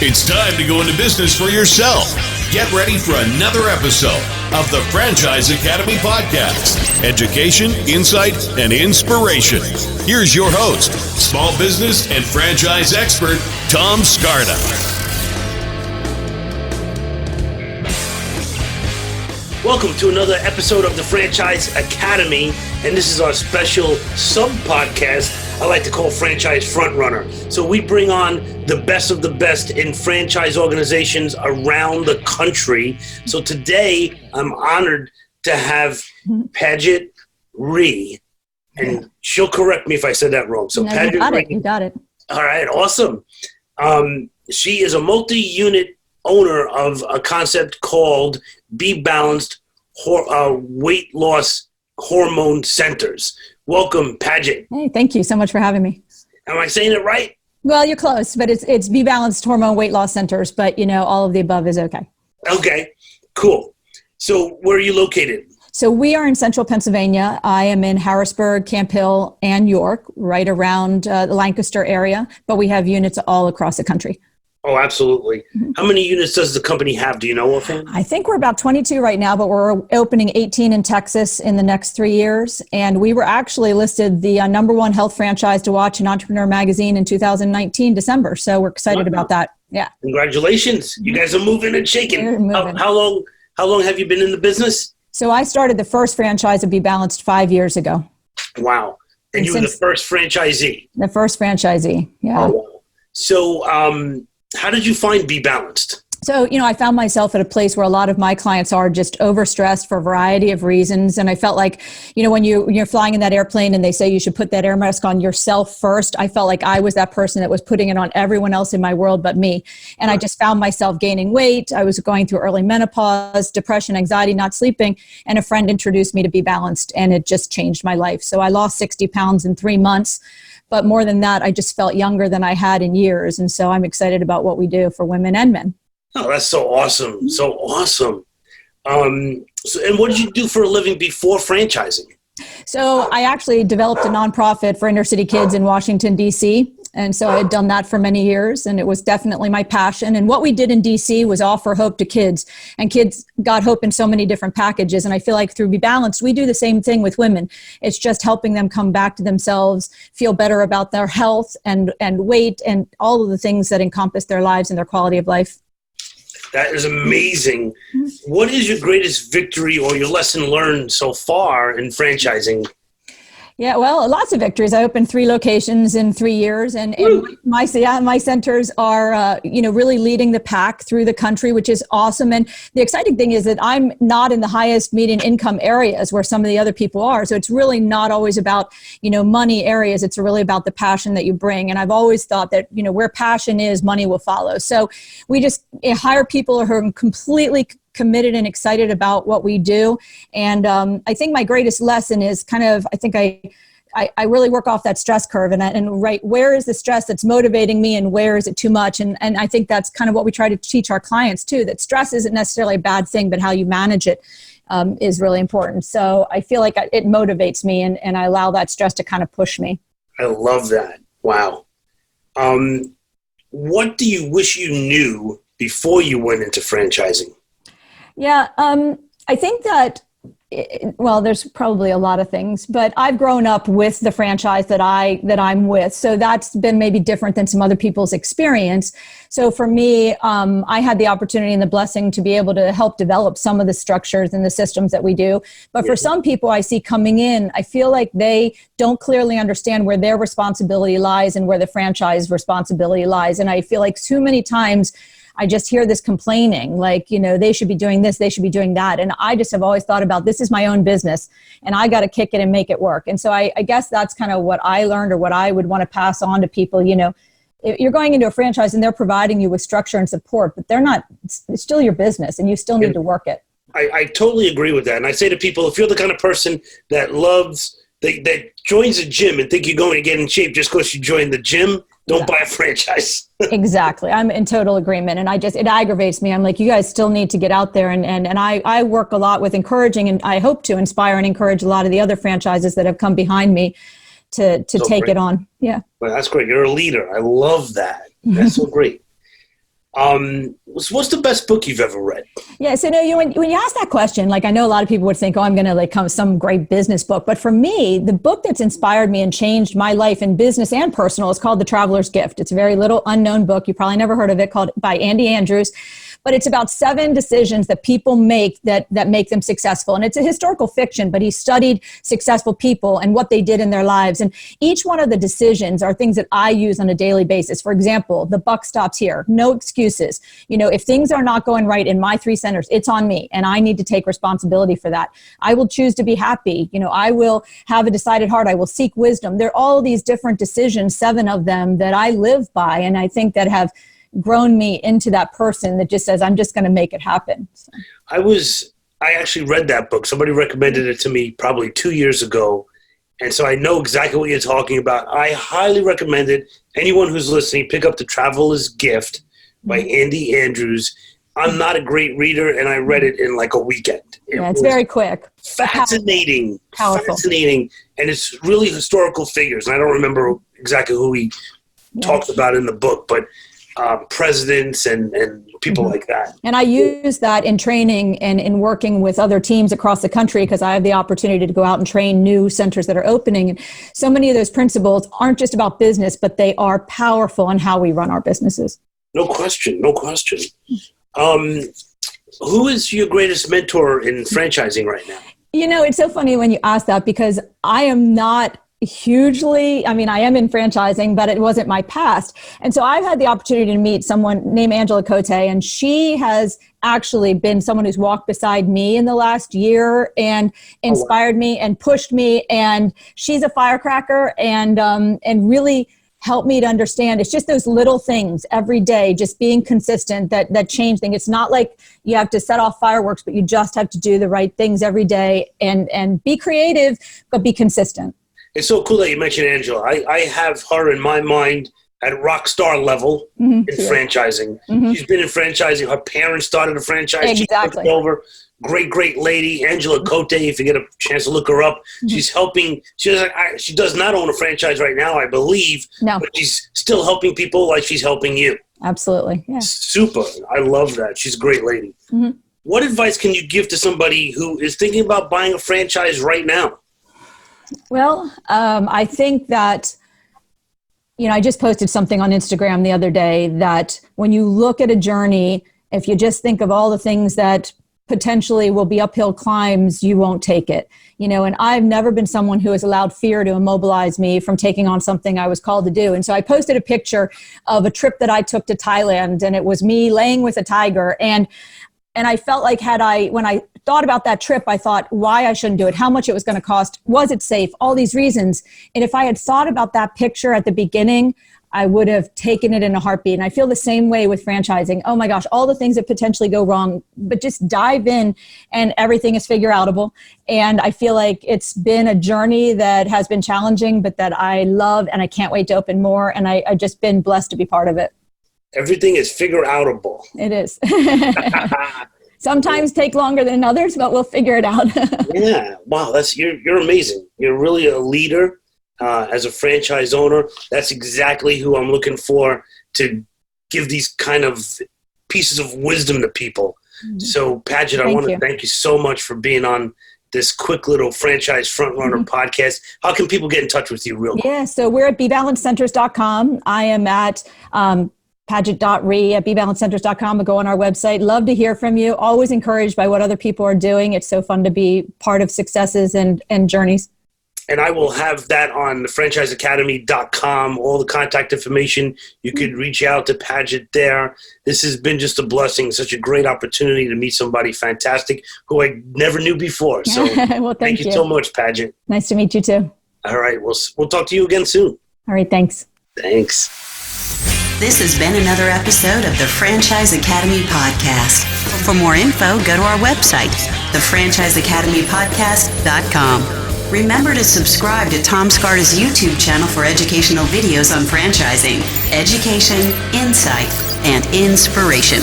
It's time to go into business for yourself. Get ready for another episode of the Franchise Academy Podcast. Education, insight, and inspiration. Here's your host, small business and franchise expert, Tom Scarda. Welcome to another episode of the Franchise Academy, and this is our special sub-podcast I like to call Franchise FrontRunner. So we bring on the best of the best in franchise organizations around the country. So today, I'm honored to have Paget Rhee, and she'll correct me if I said that wrong. So no, Paget you got it. All right, awesome. She is a multi-unit owner of a concept called BeBalanced weight loss hormone centers. Welcome, Paget. Hey, thank you so much for having me. Am I saying it right? Well, you're close, but it's BeBalanced hormone weight loss centers, but all of the above is okay. Okay, cool. So where are you located? So we are in central Pennsylvania. I am in Harrisburg, Camp Hill, and York, right around the Lancaster area, but we have units all across the country. Oh, absolutely. How many units does the company have? Do you know offhand? I think we're about 22 right now, but we're opening 18 in Texas in the next 3 years. And we were actually listed the number one health franchise to watch in Entrepreneur Magazine in 2019, December. So we're excited about that. Yeah. Congratulations. You guys are moving and shaking. We're moving. How long have you been in the business? So I started the first franchise of BeBalanced 5 years ago. Wow. And you were the first franchisee? The first franchisee, yeah. Oh, wow. So, how did you find BeBalanced? So, I found myself at a place where a lot of my clients are just overstressed for a variety of reasons. And I felt like, when you're flying in that airplane and they say you should put that air mask on yourself first, I felt like I was that person that was putting it on everyone else in my world but me. And I just found myself gaining weight. I was going through early menopause, depression, anxiety, not sleeping. And a friend introduced me to BeBalanced, and it just changed my life. So I lost 60 pounds in 3 months. But more than that, I just felt younger than I had in years. And so I'm excited about what we do for women and men. Oh, that's so awesome. So awesome. And what did you do for a living before franchising? So I actually developed a nonprofit for inner city kids in Washington, D.C. And so I had done that for many years, and it was definitely my passion. And what we did in D.C. was offer hope to kids, and kids got hope in so many different packages. And I feel like through BeBalanced, we do the same thing with women. It's just helping them come back to themselves, feel better about their health and weight and all of the things that encompass their lives and their quality of life. That is amazing. What is your greatest victory or your lesson learned so far in franchising? Yeah, well, lots of victories. I opened 3 locations in 3 years, and my centers are, really leading the pack through the country, which is awesome. And the exciting thing is that I'm not in the highest median income areas where some of the other people are. So it's really not always about, money areas. It's really about the passion that you bring. And I've always thought that, where passion is, money will follow. So we just hire people who are completely committed and excited about what we do. And I think my greatest lesson is I really work off that stress curve and right, where is the stress that's motivating me and where is it too much? And I think that's kind of what we try to teach our clients too, that stress isn't necessarily a bad thing, but how you manage it is really important. So I feel like it motivates me and I allow that stress to kind of push me. I love that. Wow. What do you wish you knew before you went into franchising? Yeah, I think that, there's probably a lot of things, but I've grown up with the franchise that I'm with. So that's been maybe different than some other people's experience. So for me, I had the opportunity and the blessing to be able to help develop some of the structures and the systems that we do. But for some people I see coming in, I feel like they don't clearly understand where their responsibility lies and where the franchise responsibility lies. And I feel like too many times I just hear this complaining, like, they should be doing this, they should be doing that. And I just have always thought about, this is my own business and I got to kick it and make it work. And so I guess that's kind of what I learned or what I would want to pass on to people. You're going into a franchise and they're providing you with structure and support, but it's still your business and you still need to work it. I totally agree with that. And I say to people, if you're the kind of person that that joins a gym and think you're going to get in shape just because you joined the gym, don't buy a franchise. Exactly. I'm in total agreement. And it aggravates me. I'm like, you guys still need to get out there. And I work a lot with encouraging, and I hope to inspire and encourage a lot of the other franchises that have come behind me to take it on. Yeah. Well, that's great. You're a leader. I love that. That's so great. What's the best book you've ever read? Yeah, so no, when you ask that question, like I know a lot of people would think, oh, I'm going to come with some great business book. But for me, the book that's inspired me and changed my life in business and personal is called The Traveler's Gift. It's a very little unknown book. You probably never heard of it, called by Andy Andrews. But it's about 7 decisions that people make that make them successful. And it's a historical fiction, but he studied successful people and what they did in their lives. And each one of the decisions are things that I use on a daily basis. For example, the buck stops here. No excuses. If things are not going right in my 3 centers, it's on me, and I need to take responsibility for that. I will choose to be happy. I will have a decided heart. I will seek wisdom. There are all these different decisions, 7 of them, that I live by, and I think that have grown me into that person that just says, I'm just going to make it happen. So. I actually read that book. Somebody recommended it to me probably 2 years ago. And so I know exactly what you're talking about. I highly recommend it. Anyone who's listening, pick up The Traveler's Gift by Andy Andrews. I'm not a great reader, and I read it in like a weekend. It's very quick. Fascinating. Powerful. Fascinating. And it's really historical figures. And I don't remember exactly who he talks about in the book, but presidents and people like that. And I use that in training and in working with other teams across the country, because I have the opportunity to go out and train new centers that are opening. And so many of those principles aren't just about business, but they are powerful in how we run our businesses. No question. Who is your greatest mentor in franchising right now? It's so funny when you ask that, because I am not hugely, I am in franchising, but it wasn't my past. And so I've had the opportunity to meet someone named Cote, and she has actually been someone who's walked beside me in the last year and inspired me and pushed me. And she's a firecracker and really helped me to understand it's just those little things every day, just being consistent that change things. It's not like you have to set off fireworks, but you just have to do the right things every day and be creative, but be consistent. It's so cool that you mentioned Angela. I have her in my mind at rock star level in franchising. She's been in franchising. Her parents started a franchise. Exactly. She took over. Great lady, Angela Cote. If you get a chance to look her up, she's helping. She does not own a franchise right now, I believe. No. But she's still helping people like she's helping you. Absolutely. Yeah. Super. I love that. She's a great lady. What advice can you give to somebody who is thinking about buying a franchise right now? Well, I think that, I just posted something on Instagram the other day that when you look at a journey, if you just think of all the things that potentially will be uphill climbs, you won't take it. And I've never been someone who has allowed fear to immobilize me from taking on something I was called to do. And so I posted a picture of a trip that I took to Thailand, and it was me laying with a tiger. And I felt like when I thought about that trip, I thought why I shouldn't do it, how much it was going to cost, was it safe, all these reasons. And if I had thought about that picture at the beginning, I would have taken it in a heartbeat. And I feel the same way with franchising. Oh my gosh, all the things that potentially go wrong, but just dive in and everything is figure outable. And I feel like it's been a journey that has been challenging, but that I love, and I can't wait to open more. And I've just been blessed to be part of it. Everything is figure outable. It is. Sometimes take longer than others, but we'll figure it out. Yeah. Wow. You're amazing. You're really a leader as a franchise owner. That's exactly who I'm looking for to give these kind of pieces of wisdom to people. So Paget, I want to thank you so much for being on this quick little franchise FrontRunner podcast. How can people get in touch with you real quick? Yeah. So we're at BeBalancedCenters.com. I am at Paget.Rhee at BeBalancedCenters.com, but go on our website. Love to hear from you. Always encouraged by what other people are doing. It's so fun to be part of successes and journeys. And I will have that on the franchiseacademy.com, all the contact information. You could reach out to Paget there. This has been just a blessing, such a great opportunity to meet somebody fantastic who I never knew before. So well, thank you so much, Paget. Nice to meet you too. All right. We'll talk to you again soon. All right. Thanks. Thanks. This has been another episode of the Franchise Academy Podcast. For more info, go to our website, thefranchiseacademypodcast.com. Remember to subscribe to Tom Scarda's YouTube channel for educational videos on franchising, education, insight, and inspiration.